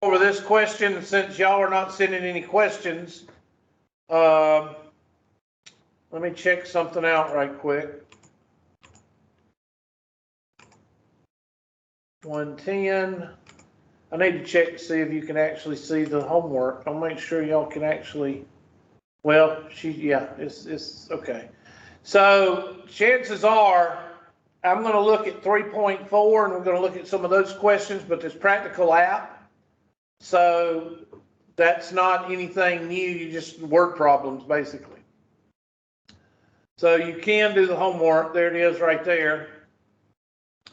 over this question, since y'all are not sending any questions. Let me check something out right quick. 110. I need to check to see if you can actually see the homework. I'll make sure y'all can actually. Well, it's okay. So chances are I'm going to look at 3.4 and we're going to look at some of those questions, but there's practical app. So that's not anything new, you just word problems basically. So you can do the homework, there it is right there.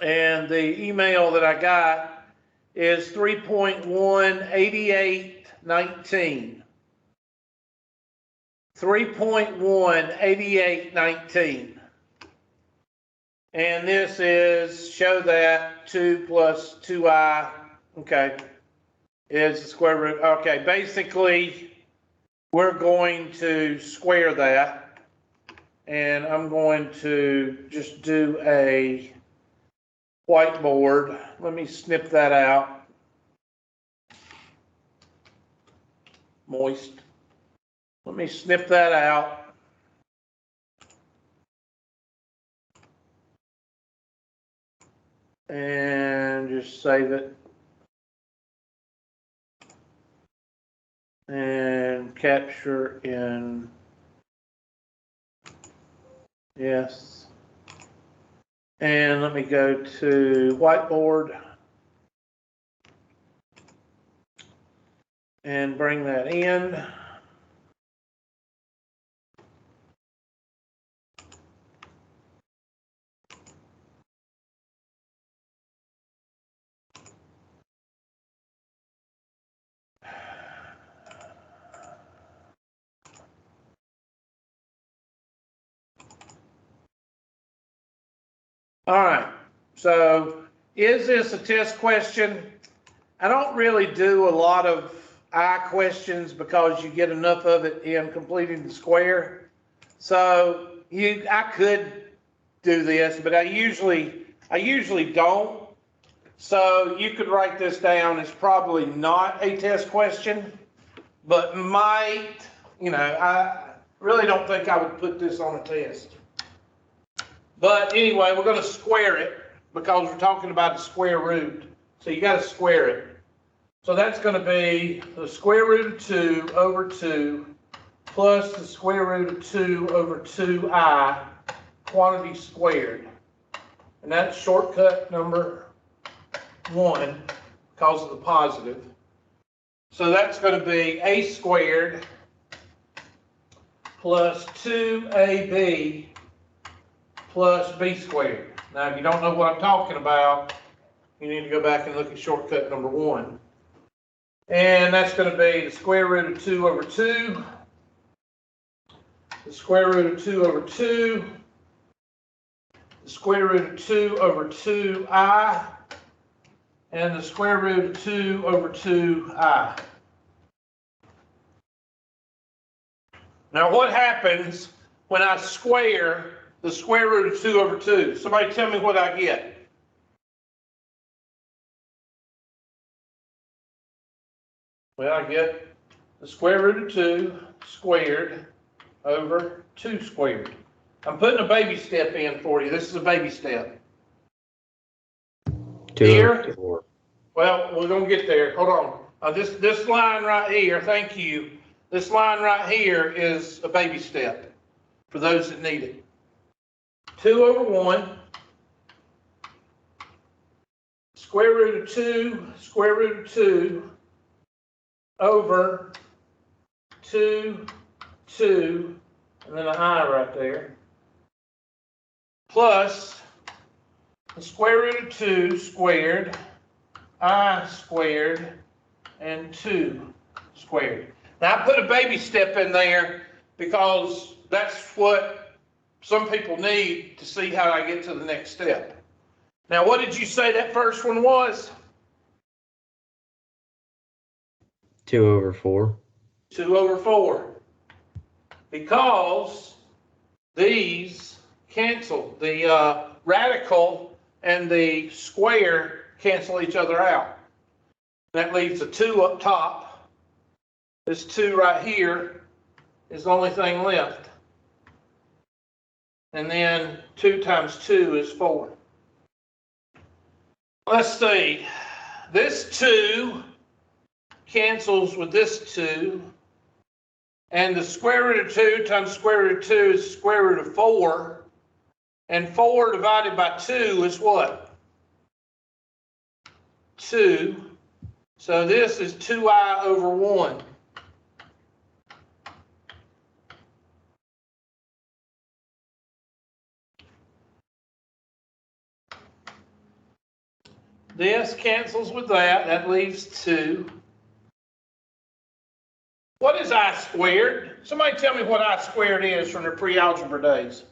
And the email that I got is 3.18819. 3.18819. And this is show that 2 plus 2i, okay, is the square root. Okay, basically, we're going to square that. And I'm going to just do a whiteboard. Let me snip that out. Moist. Let me snip that out. And just save it. And capture in, yes. And let me go to whiteboard and bring that in. All right, so is this a test question? I don't really do a lot of I questions because you get enough of it in completing the square. So I could do this, but I usually don't. So you could write this down. It's probably not a test question, but might, I really don't think I would put this on a test. But anyway, we're going to square it because we're talking about the square root. So you got to square it. So that's going to be the square root of 2 over 2 plus the square root of 2 over 2i quantity squared. And that's shortcut number 1 because of the positive. So that's going to be a squared plus 2ab plus b squared. Now, if you don't know what I'm talking about, you need to go back and look at shortcut number 1. And that's going to be the square root of 2 over 2, the square root of 2 over 2, the square root of 2 over 2i, and the square root of 2 over 2i. Now, what happens when I square the square root of 2 over 2? Somebody tell me what I get. Well, I get the square root of 2 squared over 2 squared. I'm putting a baby step in for you. This is a baby step. 2 here. 4. Well, we're going to get there. Hold on. This line right here, thank you. This line right here is a baby step for those that need it. 2 over 1, square root of 2, square root of 2, over 2, 2, and then an I right there, plus the square root of 2 squared, I squared, and 2 squared. Now, I put a baby step in there because that's what some people need to see how I get to the next step. Now, what did you say that first one was? 2 over 4. 2 over 4. Because these cancel. The radical and the square cancel each other out. That leaves a 2 up top. This 2 right here is the only thing left. And then 2 times 2 is 4. Let's see. This 2 cancels with this 2. And the square root of 2 times the square root of 2 is the square root of 4. And 4 divided by 2 is what? 2. So this is 2i over 1. This cancels with that. That leaves 2. What is I squared? Somebody tell me what I squared is from the pre-algebra days.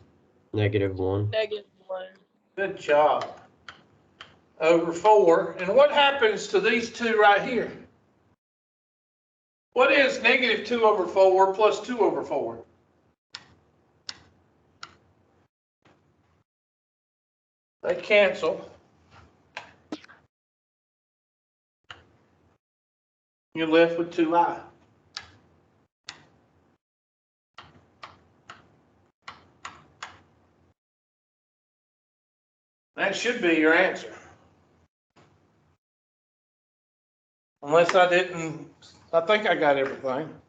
-1. -1. Good job. Over 4. And what happens to these 2 right here? What is -2 over 4 plus 2 over 4? They cancel. You're left with 2i. That should be your answer. Unless I didn't, I think I got everything.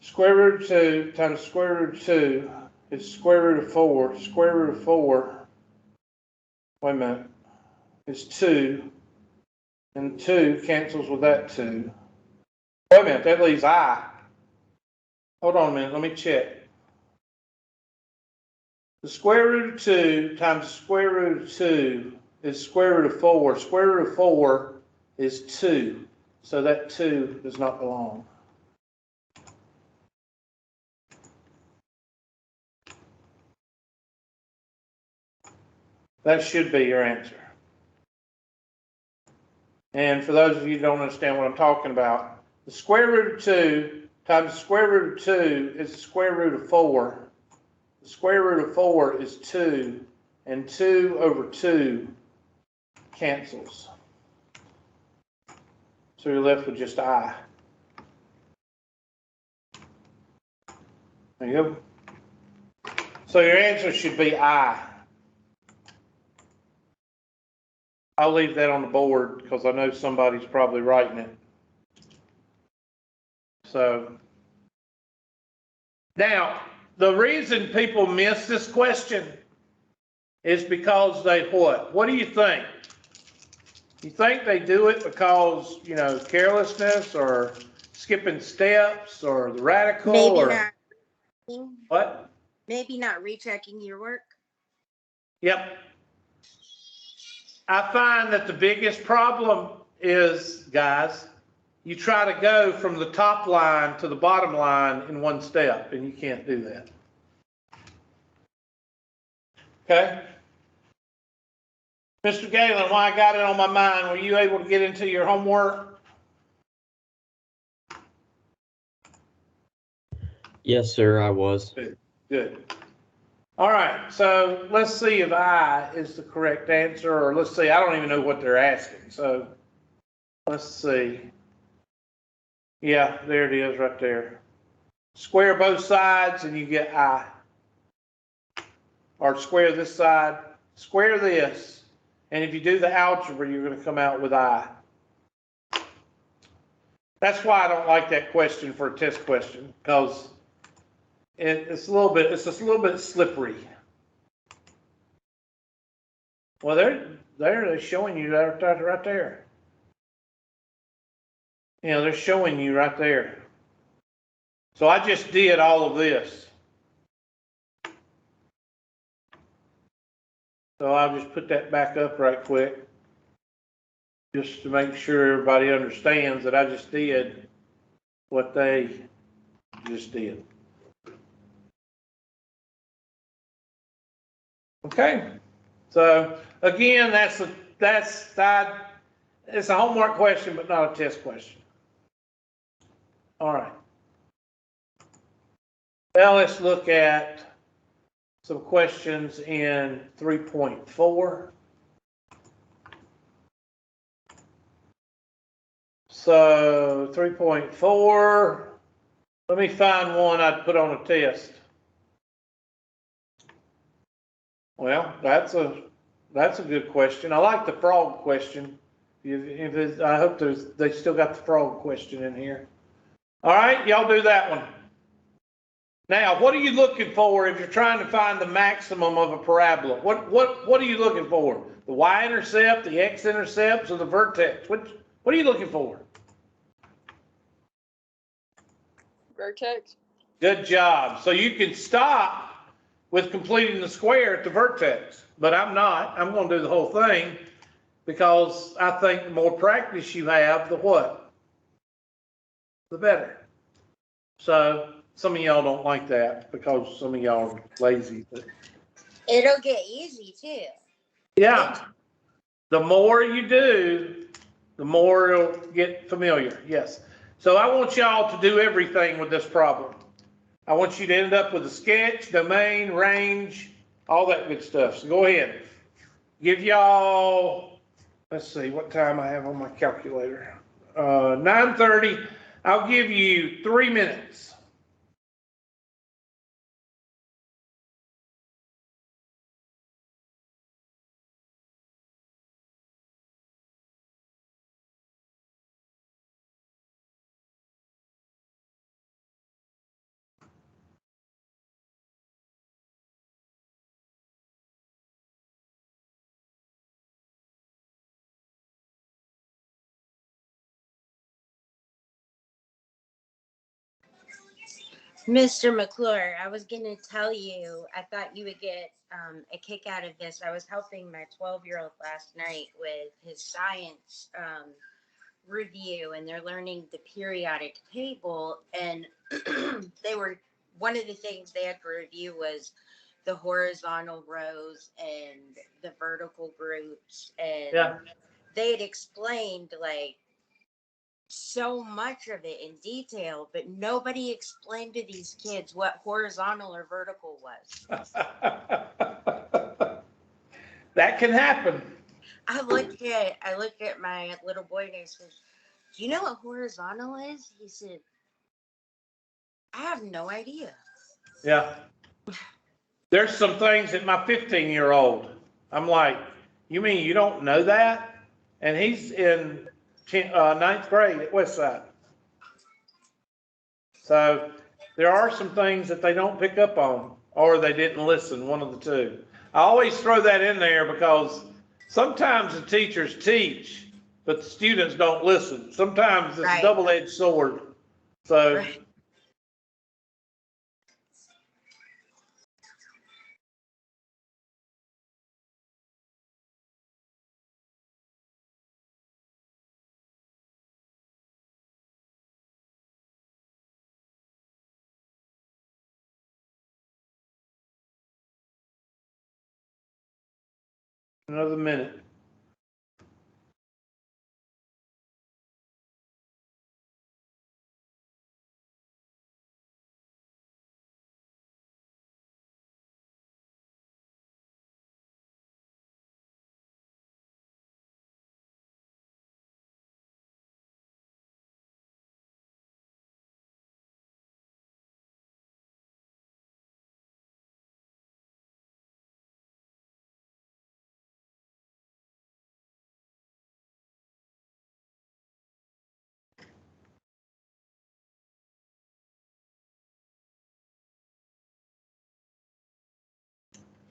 Square root of 2 times square root of 2 is square root of 4. Square root of 4, wait a minute, is 2. And 2 cancels with that 2. Wait a minute, that leaves I. Hold on a minute, let me check. The square root of 2 times the square root of 2 is square root of 4. Square root of 4 is 2. So that 2 does not belong. That should be your answer. And for those of you who don't understand what I'm talking about, the square root of 2 times the square root of 2 is the square root of 4. The square root of 4 is 2, and 2 over 2 cancels. So you're left with just I. There you go. So your answer should be I. I'll leave that on the board because I know somebody's probably writing it. So now, the reason people miss this question is because they what? What do you think? You think they do it because, you know, carelessness or skipping steps or the radical Maybe or not. what? Maybe not rechecking your work. Yep. I find that the biggest problem is, guys, you try to go from the top line to the bottom line in one step, and you can't do that. Okay? Mr. Galen, why I got it on my mind, were you able to get into your homework? Yes, sir, I was. Good. All right, so let's see if I is the correct answer, or let's see, I don't even know what they're asking, so let's see. Yeah, there it is right there. Square both sides and you get I. Or square this side, square this, and if you do the algebra, you're going to come out with I. That's why I don't like that question for a test question, because it's just a little bit slippery. Well, they're showing you right there. You know, they're showing you right there. So I just did all of this. So I'll just put that back up right quick, just to make sure everybody understands that I just did what they just did. Okay, so again, it's a homework question, but not a test question. All right. Now let's look at some questions in 3.4. So 3.4, let me find one I'd put on a test. Well, that's a good question. I like the frog question. I hope they still got the frog question in here. All right, y'all do that one. Now, what are you looking for if you're trying to find the maximum of a parabola? What are you looking for? The y-intercept, the x-intercepts, or the vertex? What are you looking for? Vertex. Good job. So you can stop with completing the square at the vertex, but I'm not. I'm going to do the whole thing because I think the more practice you have, the what? The better. So some of y'all don't like that because some of y'all are lazy. But It'll get easy too. yeah, the more you do, the more it'll get familiar. Yes. So I want y'all to do everything with this problem. I want you to end up with a sketch, domain, range, all that good stuff. So go ahead. Give y'all, let's see what time I have on my calculator. 9:30. I'll give you 3 minutes. Mr. McClure, I was going to tell you, I thought you would get a kick out of this. I was helping my 12-year-old last night with his science review, and they're learning the periodic table. And one of the things they had to review was the horizontal rows and the vertical groups. And Yeah. they had explained like so much of it in detail, but nobody explained to these kids what horizontal or vertical was. That can happen. I looked at my little boy and I said, "Do you know what horizontal is?" He said, "I have no idea." Yeah. There's some things that my 15-year-old, I'm like, you mean you don't know that? And he's in 9th grade at Westside. So there are some things that they don't pick up on, or they didn't listen, one of the two. I always throw that in there because sometimes the teachers teach, but the students don't listen. Sometimes it's Right. a double-edged sword. So. Right. Another minute.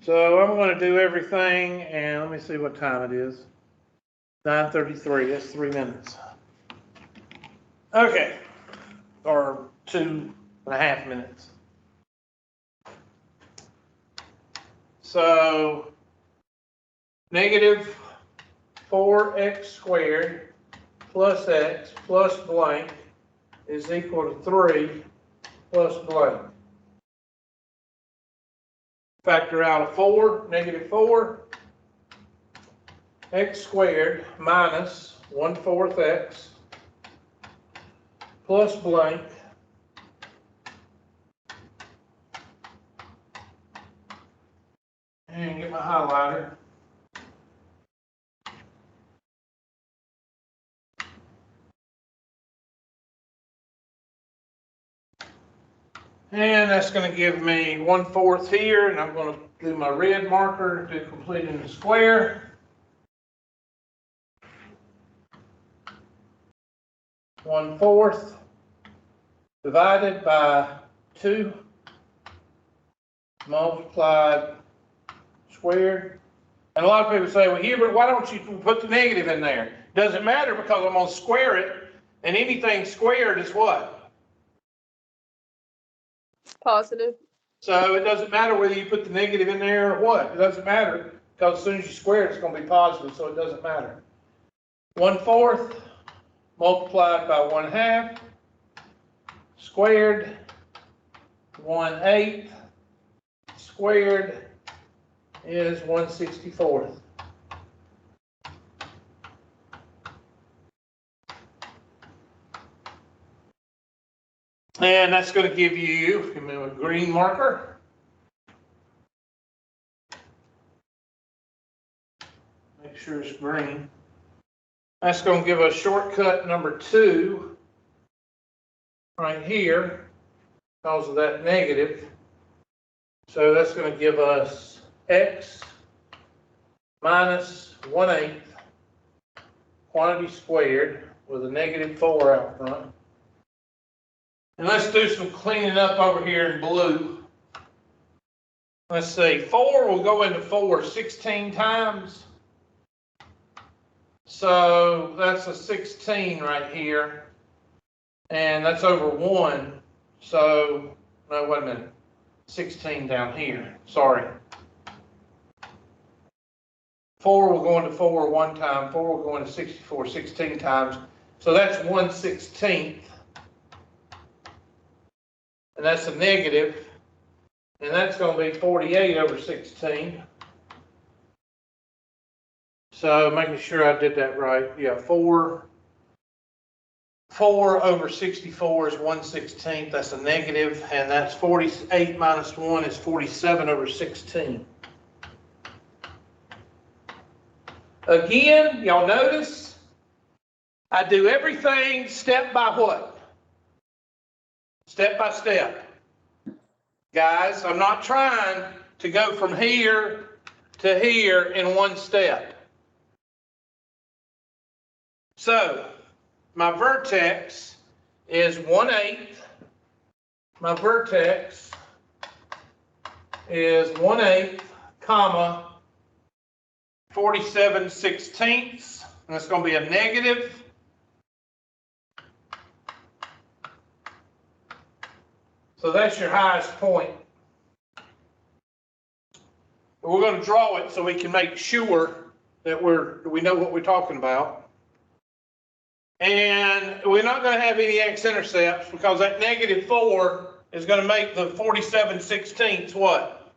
So I'm going to do everything, and let me see what time it is. 9:33. That's 3 minutes. Okay, or 2.5 minutes. So negative 4x squared plus x plus blank is equal to 3 plus blank. Factor out a 4, negative 4, x squared minus 1/4 x plus blank highlighter. And that's going to give me 1/4 here, and I'm going to do my red marker to completing the square. 1/4 divided by 2 multiplied squared. And a lot of people say, well, Hubert, why don't you put the negative in there? Doesn't matter because I'm going to square it, and anything squared is what? Positive. So it doesn't matter whether you put the negative in there or what. It doesn't matter because as soon as you square it, it's going to be positive, so it doesn't matter. 1/4 multiplied by 1/2 squared, 1/8 squared is 1/64. And that's going to give you a green marker. Make sure it's green. That's going to give us shortcut number 2 right here because of that negative. So that's going to give us x minus 1/8 quantity squared with a -4 out front. And let's do some cleaning up over here in blue. Let's see, 4 will go into 4 16 times. So that's a 16 right here. And that's over 1. So, no, wait a minute. 16 down here, sorry. 4 will go into 4 one time, 4 will go into 64 16 times. So that's 1/16. And that's a negative. And that's going to be 48 over 16. So making sure I did that right. Yeah, 4 over 64 is 1/16. That's a negative, and that's 48 minus 1 is 47 over 16. Again, y'all notice I do everything step by what? Step by step. Guys, I'm not trying to go from here to here in one step. So, my vertex is 1/8. My vertex is 1/8, comma, 47/16. And that's going to be a negative. So that's your highest point. We're going to draw it so we can make sure that we know what we're talking about. And we're not going to have any x-intercepts because that -4 is going to make the 47/16 what?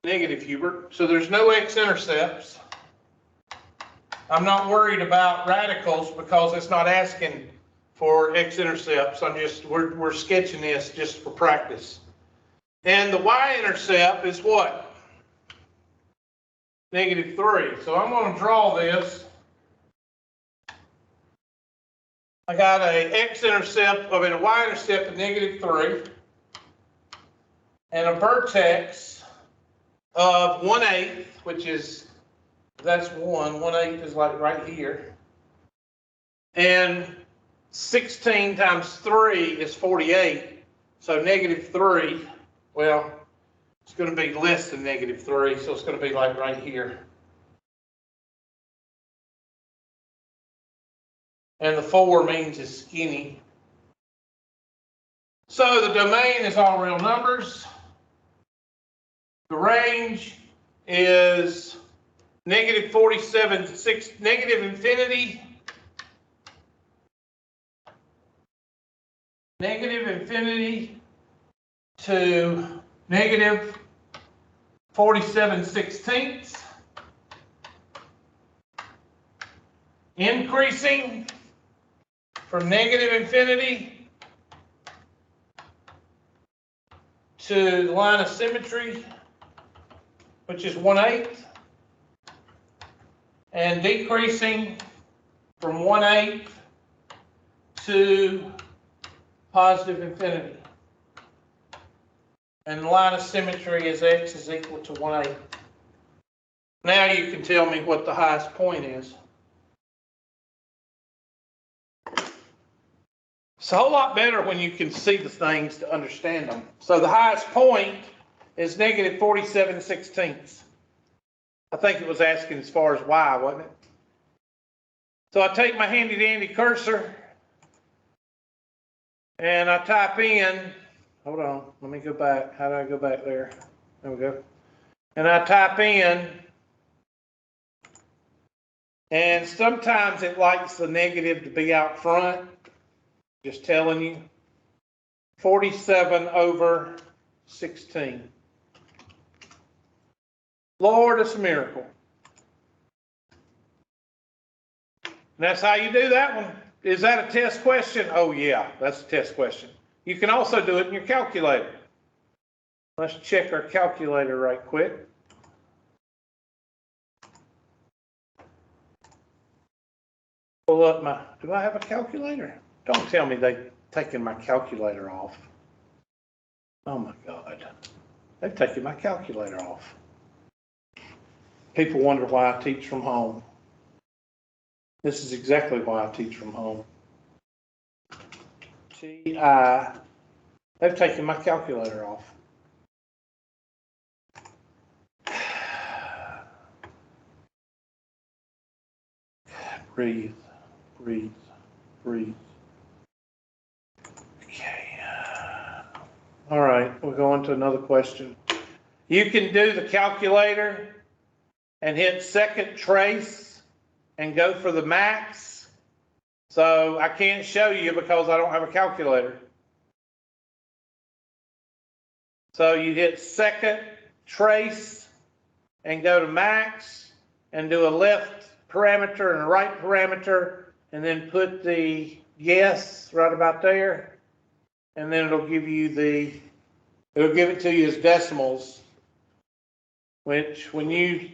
Negative, Hubert. So there's no x-intercepts. I'm not worried about radicals because it's not asking for x-intercepts. We're sketching this just for practice. And the y-intercept is what? -3. So I'm going to draw this. I got a x-intercept, a y-intercept of -3, and a vertex of 1/8, which is, that's 1. 1/8 is like right here. And 16 times 3 is 48. So -3, well, it's going to be less than -3, so it's going to be like right here. And the 4 means it's skinny. So the domain is all real numbers. The range is -47, negative infinity to -47/16, increasing from -infinity to the line of symmetry, which is 1/8, and decreasing from 1/8 to positive infinity. And the line of symmetry is x is equal to 1/8. Now you can tell me what the highest point is. It's a whole lot better when you can see the things to understand them. So the highest point is negative 47/16. I think it was asking as far as y, wasn't it? So I take my handy dandy cursor and I type in, hold on, let me go back. How do I go back there? There we go. And I type in, and sometimes it likes the negative to be out front. Just telling you, 47/16. Lord, it's a miracle. And that's how you do that one. Is that a test question? Oh yeah, that's a test question. You can also do it in your calculator. Let's check our calculator right quick. Pull up my, do I have a calculator? Don't tell me they've taken my calculator off. Oh my God. They've taken my calculator off. People wonder why I teach from home. This is exactly why I teach from home. They've taken my calculator off. Breathe, breathe, breathe. Okay. All right, we'll go on to another question. You can do the calculator and hit second trace and go for the max. So I can't show you because I don't have a calculator. So you hit second trace and go to max and do a left parameter and a right parameter and then put the yes right about there. And then it'll give you it'll give it to you as decimals, which when you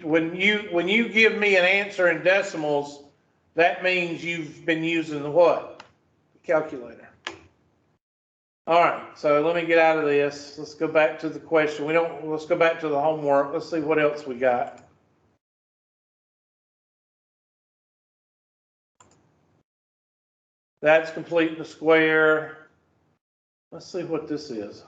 give me an answer in decimals, that means you've been using the what? The calculator. All right, so let me get out of this. Let's go back to the question. Let's go back to the homework. Let's see what else we got. That's completing the square. Let's see what this is.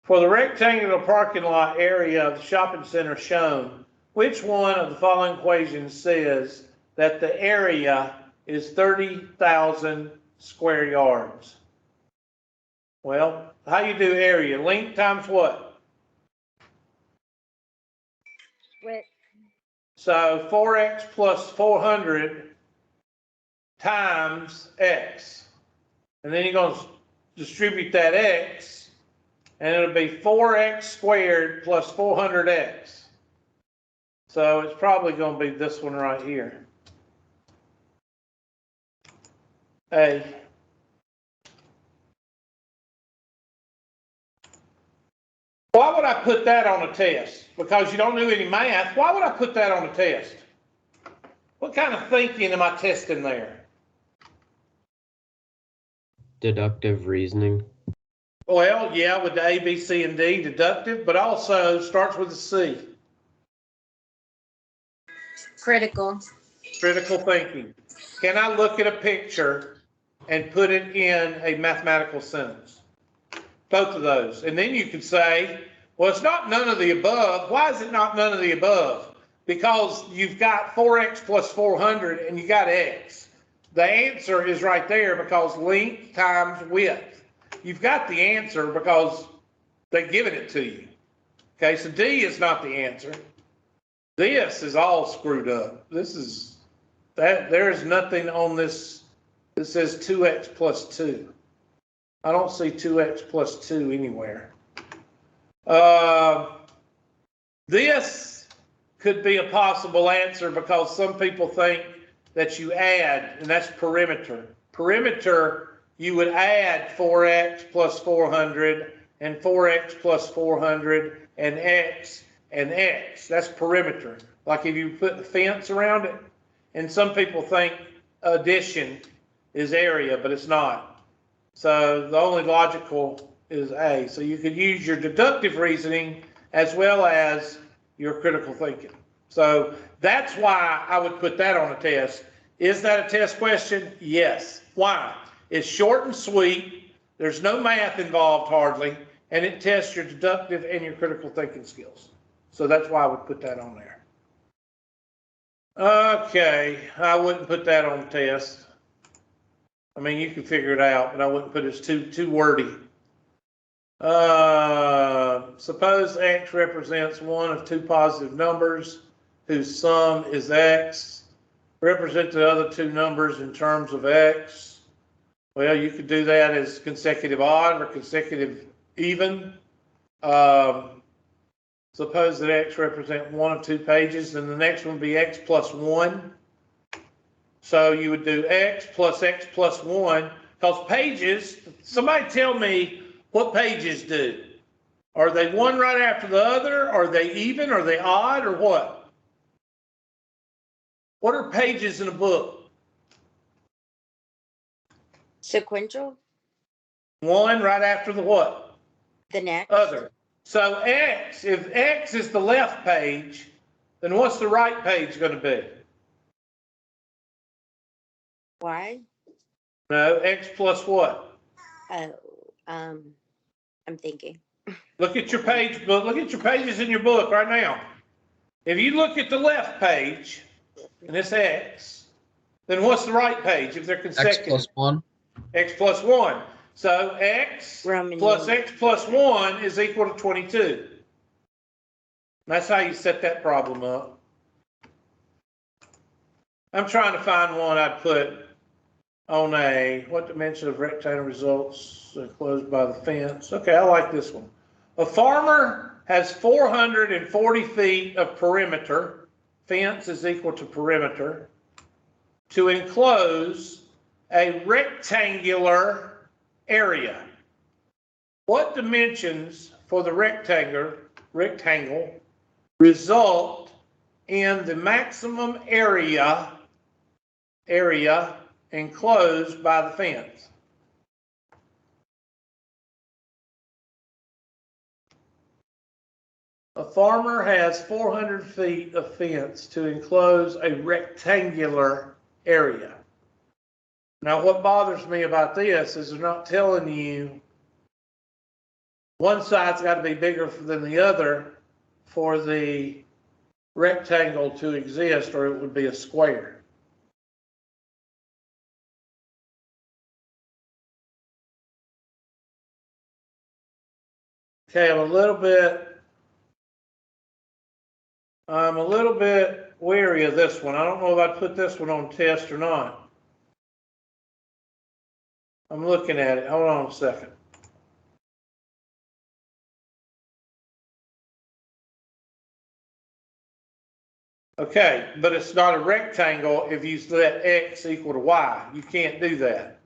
For the rectangular parking lot area of the shopping center shown, which one of the following equations says that the area is 30,000 square yards? Well, how you do area? Length times what? Width. So 4x plus 400 times x. And then you're going to distribute that x, and it'll be 4x squared plus 400x. So it's probably going to be this one right here. A. Why would I put that on a test? Because you don't do any math. Why would I put that on a test? What kind of thinking am I testing there? Deductive reasoning. Well, yeah, with the A, B, C, and D, deductive, but also starts with a C. Critical. Critical thinking. Can I look at a picture and put it in a mathematical sentence? Both of those. And then you could say, well, it's not none of the above. Why is it not none of the above? Because you've got 4x plus 400 and you got x. The answer is right there because length times width. You've got the answer because they've given it to you. Okay, so D is not the answer. This is all screwed up. This is, there is nothing on this that says 2x plus 2. I don't see 2x plus 2 anywhere. This could be a possible answer because some people think that you add, and that's perimeter. Perimeter, you would add 4x plus 400 and 4x plus 400 and x and x. That's perimeter. Like if you put the fence around it, and some people think addition is area, but it's not. So the only logical is A. So you could use your deductive reasoning as well as your critical thinking. So that's why I would put that on a test. Is that a test question? Yes. Why? It's short and sweet. There's no math involved hardly, and it tests your deductive and your critical thinking skills. So that's why I would put that on there. Okay, I wouldn't put that on the test. I mean, you can figure it out, but I wouldn't put it as too wordy. Suppose x represents one of two positive numbers whose sum is x. Represent the other two numbers in terms of x. Well, you could do that as consecutive odd or consecutive even. Suppose that x represent one of two pages, and the next one would be x plus 1. So you would do x plus 1, because pages, somebody tell me what pages do. Are they one right after the other? Are they even? Are they odd? Or what? What are pages in a book? Sequential? One right after the what? The next? Other. So x, if x is the left page, then what's the right page going to be? Y? No, x plus what? Oh, I'm thinking. Look at your page, look at your pages in your book right now. If you look at the left page, and it's x, then what's the right page if they're consecutive? X plus 1. X plus 1. So x Roman plus numeral. x plus 1 is equal to 22. That's how you set that problem up. I'm trying to find one I'd put on a, what dimension of rectangle results enclosed by the fence? Okay, I like this one. A farmer has 440 feet of perimeter. Fence is equal to perimeter to enclose a rectangular area. What dimensions for the rectangle result in the maximum area enclosed by the fence? A farmer has 400 feet of fence to enclose a rectangular area. Now, what bothers me about this is they're not telling you one side's got to be bigger than the other for the rectangle to exist, or it would be a square. Okay, I'm a little bit wary of this one. I don't know if I'd put this one on test or not. I'm looking at it. Hold on a second. Okay, but it's not a rectangle if you let x equal to y. You can't do that.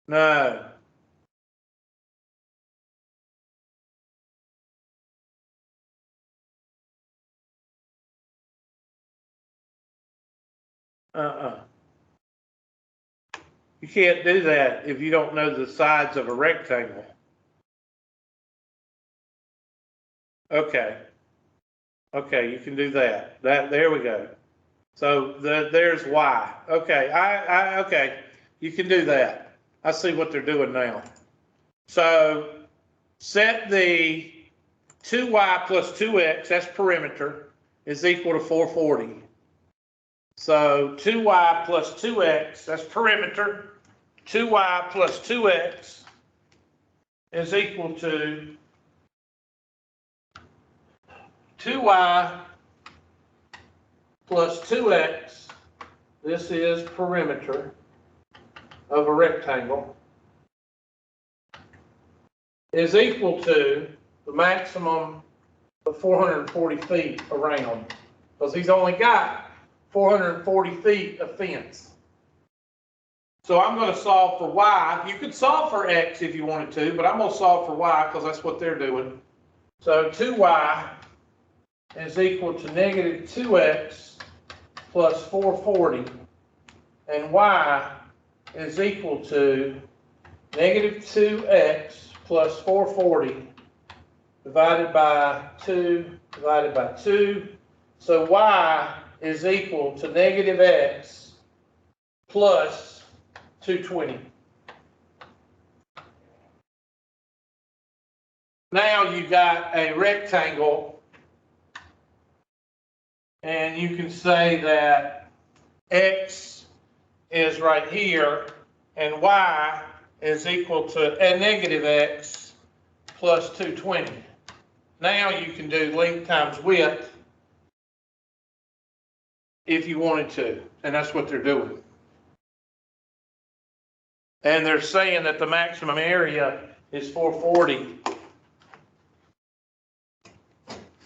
No. You can't do that if you don't know the sides of a rectangle. Okay. Okay, you can do that. There we go. So there's y. Okay, okay, you can do that. I see what they're doing now. So set the 2y plus 2x, that's perimeter, is equal to 440. So 2y plus 2x, that's perimeter. 2y plus 2x is equal to 2y plus 2x, this is perimeter of a rectangle, is equal to the maximum of 440 feet around, because he's only got 440 feet of fence. So I'm gonna solve for y. You could solve for x if you wanted to, but I'm gonna solve for y because that's what they're doing. So 2y is equal to negative 2x plus 440, and y is equal to negative 2x plus 440 divided by 2 divided by 2. So y is equal to negative x plus 220. Now you got a rectangle, and you can say that x is right here, and y is equal to a negative x plus 220. Now you can do length times width if you wanted to, and that's what they're doing. And they're saying that the maximum area is 440.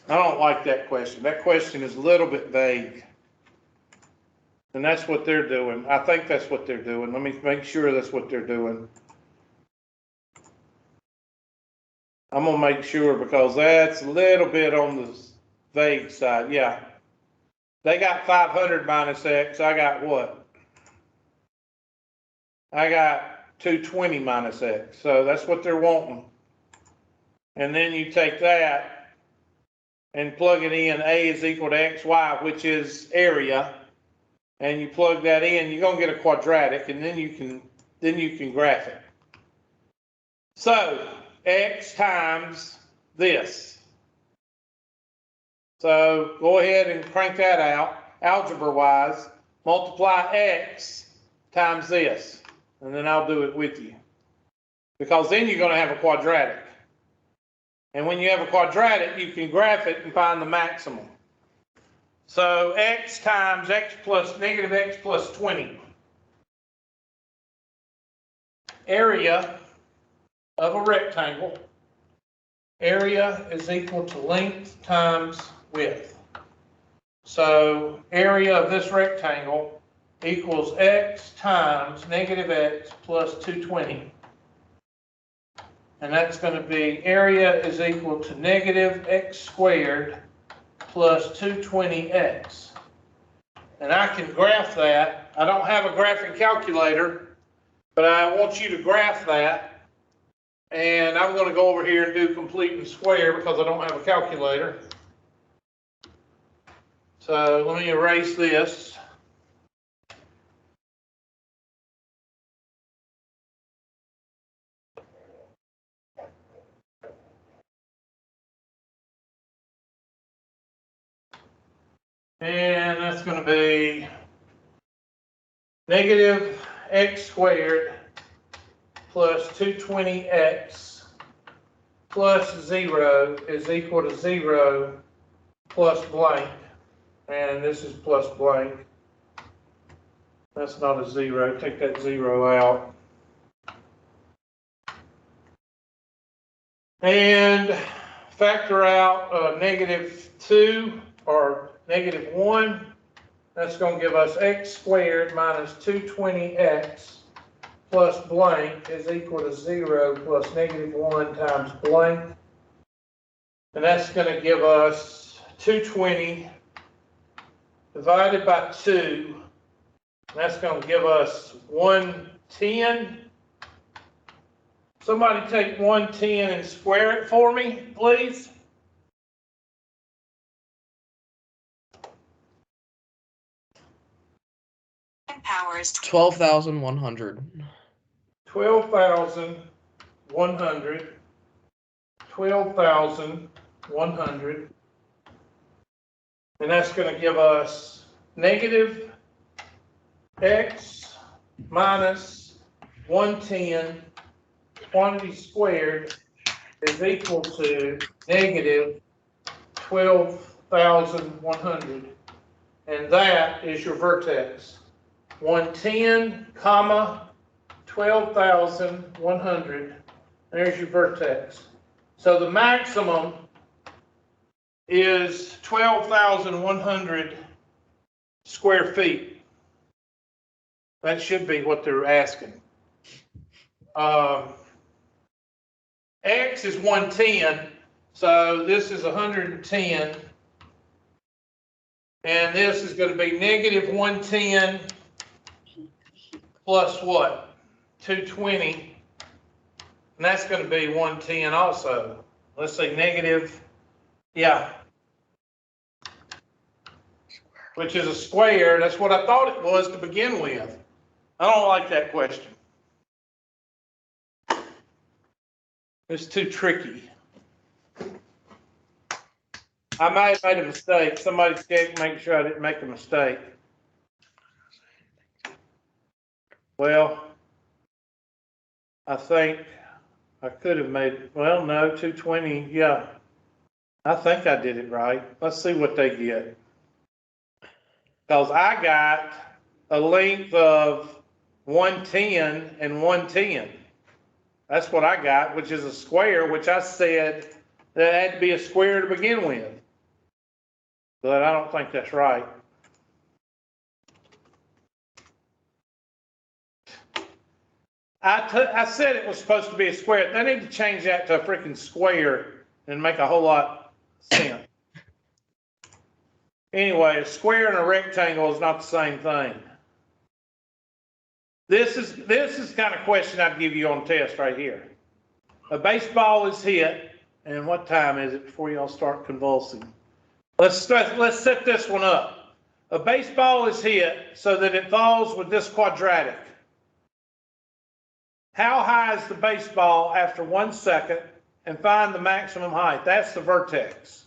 I don't like that question. That question is a little bit vague. And that's what they're doing. I think that's what they're doing. Let me make sure that's what they're doing. I'm gonna make sure because that's a little bit on the vague side. Yeah. They got 500 minus x. I got what? I got 220 minus x. So that's what they're wanting. And then you take that and plug it in. A is equal to xy, which is area. And you plug that in, you're gonna get a quadratic, and then you can graph it. So x times this. So go ahead and crank that out, algebra wise. Multiply x times this, and then I'll do it with you. Because then you're gonna have a quadratic. And when you have a quadratic, you can graph it and find the maximum. So x times x plus negative x plus 20. Area of a rectangle. Area is equal to length times width. So area of this rectangle equals x times negative x plus 220. And that's going to be area is equal to negative x squared plus 220x. And I can graph that. I don't have a graphing calculator, but I want you to graph that. And I'm going to go over here and do complete and square because I don't have a calculator. So let me erase this. And that's going to be negative x squared plus 220x plus 0 is equal to 0 plus blank. And this is plus blank. That's not a 0. Take that 0 out. And factor out negative 2 or negative 1. That's going to give us x squared minus 220x plus blank is equal to 0 plus negative 1 times blank. And that's going to give us 220 divided by 2. That's going to give us 110. Somebody take 110 and square it for me, please. Powers 12,100. 12,100. 12,100. And that's going to give us negative x minus 110 quantity squared is equal to negative 12,100. And that is your vertex. 110, comma, 12,100. There's your vertex. So the maximum is 12,100 square feet. That should be what they're asking. X is 110, so this is 110. And this is gonna be negative 110 plus what? 220. And that's gonna be 110 also. Let's say negative, yeah. Which is a square. That's what I thought it was to begin with. I don't like that question. It's too tricky. I might have made a mistake. Somebody check, make sure I didn't make a mistake. Well, I think I could have made, well, no, 220, yeah. I think I did it right. Let's see what they get. Because I got a length of 110 and 110. That's what I got, which is a square, which I said that had to be a square to begin with. But I don't think that's right. I said it was supposed to be a square. They need to change that to a freaking square and make a whole lot of sense. Anyway, a square and a rectangle is not the same thing. This is the kind of question I'd give you on test right here. A baseball is hit, and what time is it before y'all start convulsing? Let's set this one up. A baseball is hit so that it falls with this quadratic. How high is the baseball after 1 second, and find the maximum height? That's the vertex.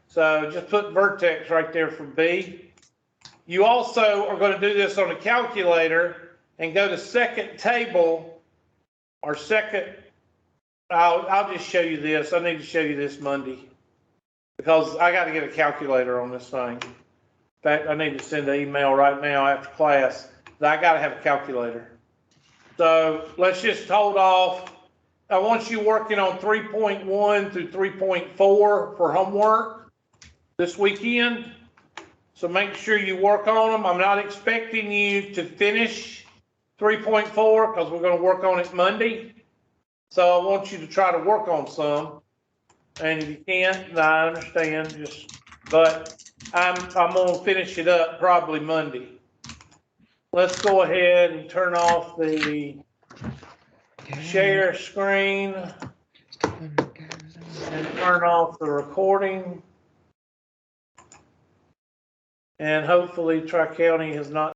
So just put vertex right there for B. You also are going to do this on a calculator and go to second table or second. I'll just show you this. I need to show you this Monday because I got to get a calculator on this thing. In fact, I need to send an email right now after class that I got to have a calculator. So let's just hold off. I want you working on 3.1 through 3.4 for homework this weekend. So make sure you work on them. I'm not expecting you to finish 3.4 because we're going to work on it Monday. So I want you to try to work on some. And if you can't, I understand. But I'm going to finish it up probably Monday. Let's go ahead and turn off the share screen and turn off the recording. And hopefully Tri-County has not